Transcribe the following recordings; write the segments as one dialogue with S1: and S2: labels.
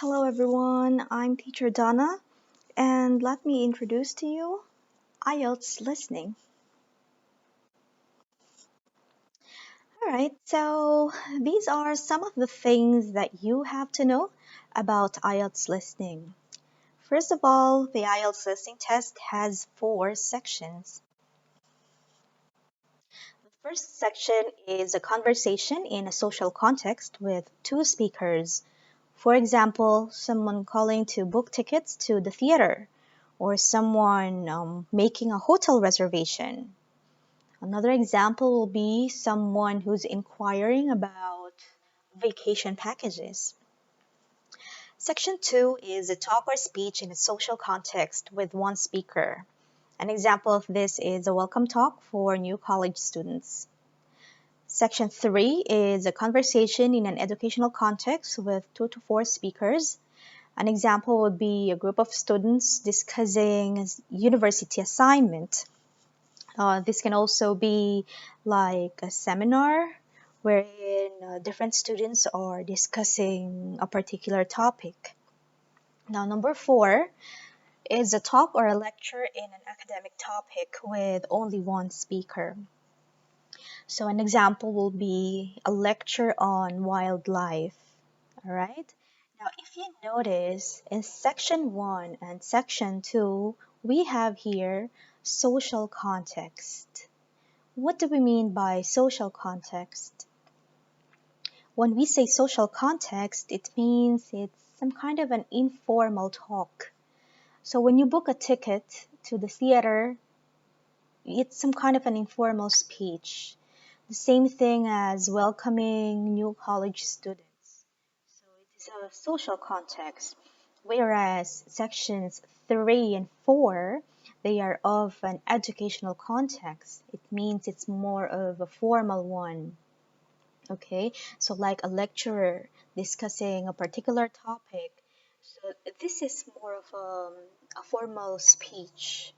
S1: Hello everyone, I'm teacher Donna, and let me introduce to you IELTS listening. Alright, so these are some of the things that you have to know about IELTS listening. First of all, the IELTS listening test has 4 sections. The first section is a conversation in a social context with 2 speakers. For example, someone calling to book tickets to the theater, or someone making a hotel reservation. Another example will be someone who's inquiring about vacation packages. Section 2 is a talk or speech in a social context with 1 speaker. An example of this is a welcome talk for new college students. Section 3 is a conversation in an educational context with 2 to 4 speakers. An example would be a group of students discussing university assignment. This can also be like a seminar wherein different students are discussing a particular topic. Now, number 4 is a talk or a lecture in an academic topic with only 1 speaker. So an example will be a lecture on wildlife. All right. Now, if you notice in section 1 and section 2, we have here social context. What do we mean by social context? When we say social context, it means it's some kind of an informal talk. So when you book a ticket to the theater, it's some kind of an informal speech. The same thing as welcoming new college students. So it is a social context. Whereas sections 3 and 4, they are of an educational context. It means it's more of a formal one. Okay, so like a lecturer discussing a particular topic. So this is more of a formal speech.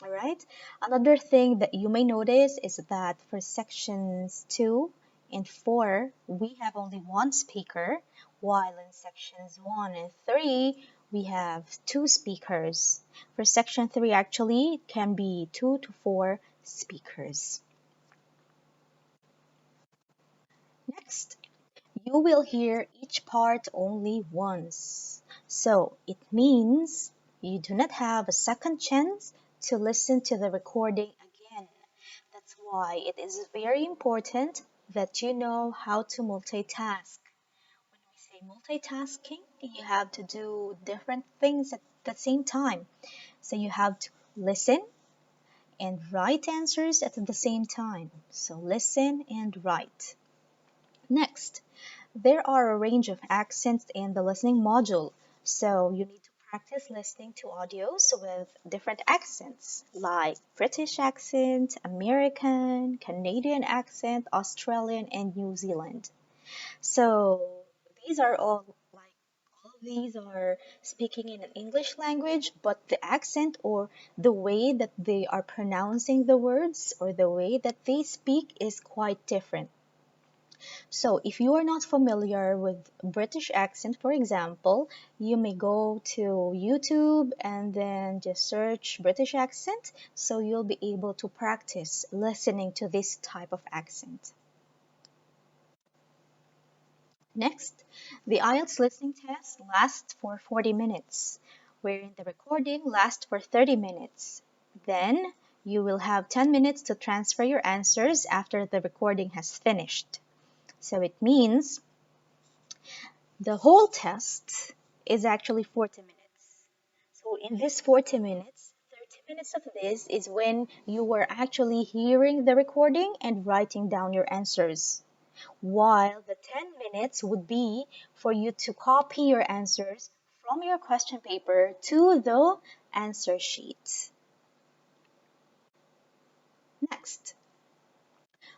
S1: All right. Another thing that you may notice is that for sections 2 and 4, we have only 1 speaker, while in sections 1 and 3, we have 2 speakers. For section 3, actually, it can be 2 to 4 speakers. Next, you will hear each part only once. So it means you do not have a second chance to listen to the recording again. That's why it is very important that you know how to multitask. When we say multitasking, you have to do different things at the same time. So you have to listen and write answers at the same time. So listen and write. Next, there are a range of accents in the listening module, so you need to practice listening to audios with different accents like British accent, American, Canadian accent, Australian, and New Zealand. So these are all of these are speaking in an English language, but the accent or the way that they are pronouncing the words or the way that they speak is quite different. So if you are not familiar with British accent, for example, you may go to YouTube and then just search British accent, so you'll be able to practice listening to this type of accent. Next, the IELTS listening test lasts for 40 minutes, wherein the recording lasts for 30 minutes. Then you will have 10 minutes to transfer your answers after the recording has finished. So it means the whole test is actually 40 minutes. So in this 40 minutes, 30 minutes of this is when you were actually hearing the recording and writing down your answers, while the 10 minutes would be for you to copy your answers from your question paper to the answer sheet. Next,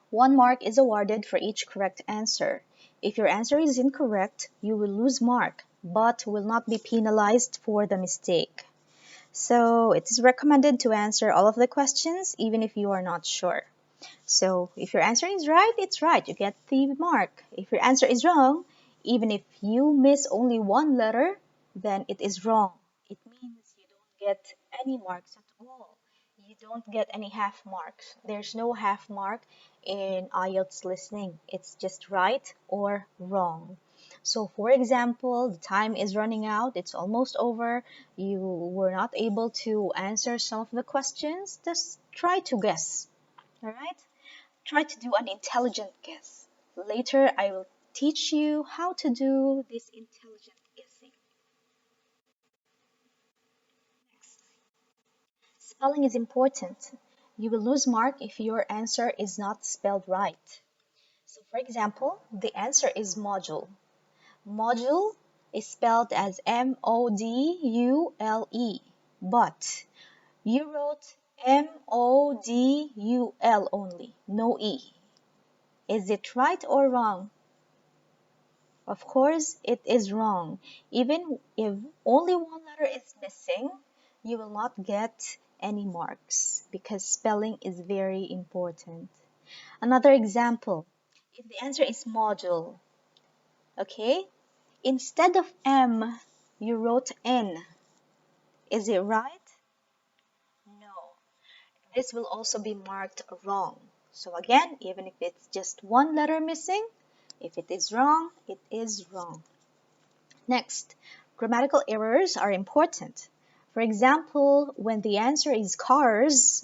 S1: 1 mark is awarded for each correct answer. If your answer is incorrect, you will lose mark, but will not be penalized for the mistake. So it is recommended to answer all of the questions even if you are not sure. So if your answer is right, it's right, you get the mark. If your answer is wrong, Even if you miss only one letter, then it is wrong. It means you don't get any marks at all. You don't get any half marks. There's no half mark in IELTS listening. It's just right or wrong. So, for example, the time is running out, it's almost over, you were not able to answer some of the questions, just try to guess. All right? Try to do an intelligent guess. Later, I will teach you how to do this intelligent guessing. Next. Spelling is important. You will lose mark if your answer is not spelled right. So, for example, the answer is module. Module is spelled as Module, but you wrote Modul only, no E. Is it right or wrong? Of course, it is wrong. Even if only one letter is missing, you will not get any marks because spelling is very important. Another example, if the answer is module, okay? Instead of M, you wrote N. Is it right? No. This will also be marked wrong. So again, even if it's just one letter missing, if it is wrong, it is wrong. Next, grammatical errors are important. For example, when the answer is cars,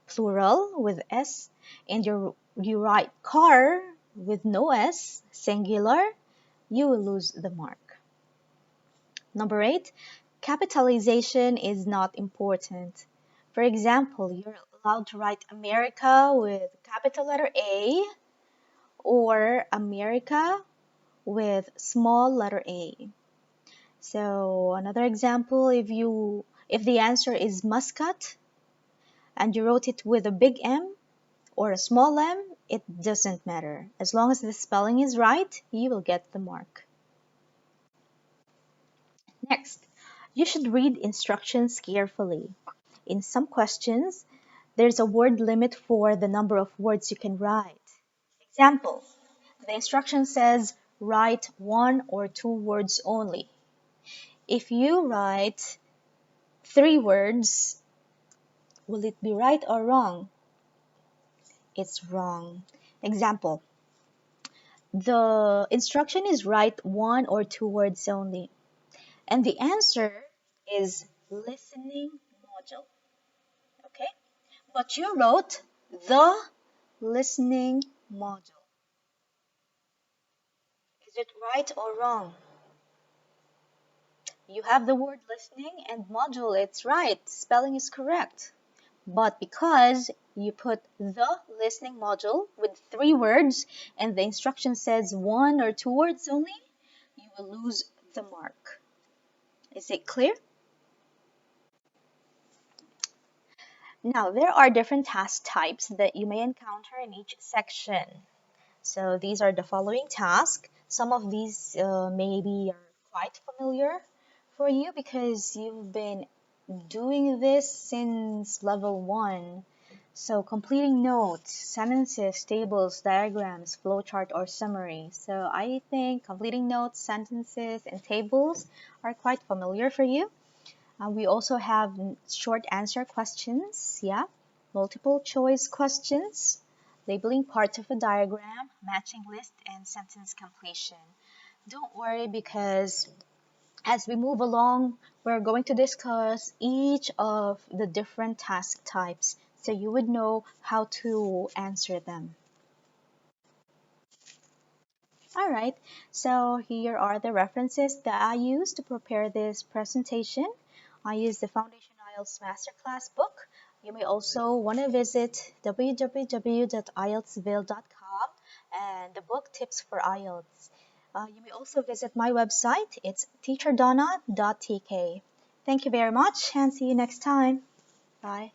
S1: plural with S, and you write car with no S, singular, you will lose the mark. Number 8, capitalization is not important. For example, you're allowed to write America with capital letter A or America with small letter A. So another example, if the answer is Muscat and you wrote it with a big M or a small m, it doesn't matter. As long as the spelling is right, you will get the mark. Next, you should read instructions carefully. In some questions, there's a word limit for the number of words you can write. Example, the instruction says write 1 or 2 words only. If you write 3 words, will it be right or wrong? It's wrong. Example, the instruction is write 1 or 2 words only. And the answer is listening module. Okay? But you wrote the listening module. Is it right or wrong? You have the word listening and module, it's right. Spelling is correct. But because you put the listening module with 3 words and the instruction says 1 or 2 words only, you will lose the mark. Is it clear? Now, there are different task types that you may encounter in each section. So these are the following tasks. Some of these maybe are quite familiar for you because you've been doing this since level 1. So completing notes, sentences, tables, diagrams, flowchart, or summary. So I think completing notes, sentences, and tables are quite familiar for you. We also have short answer questions, yeah, multiple choice questions, labeling parts of a diagram, matching list, and sentence completion. Don't worry because as we move along, we're going to discuss each of the different task types so you would know how to answer them. Alright, so here are the references that I used to prepare this presentation. I used the Foundation IELTS Masterclass book. You may also want to visit www.ieltsville.com and the book Tips for IELTS. You may also visit my website. It's teacherdonna.tk. Thank you very much and see you next time. Bye.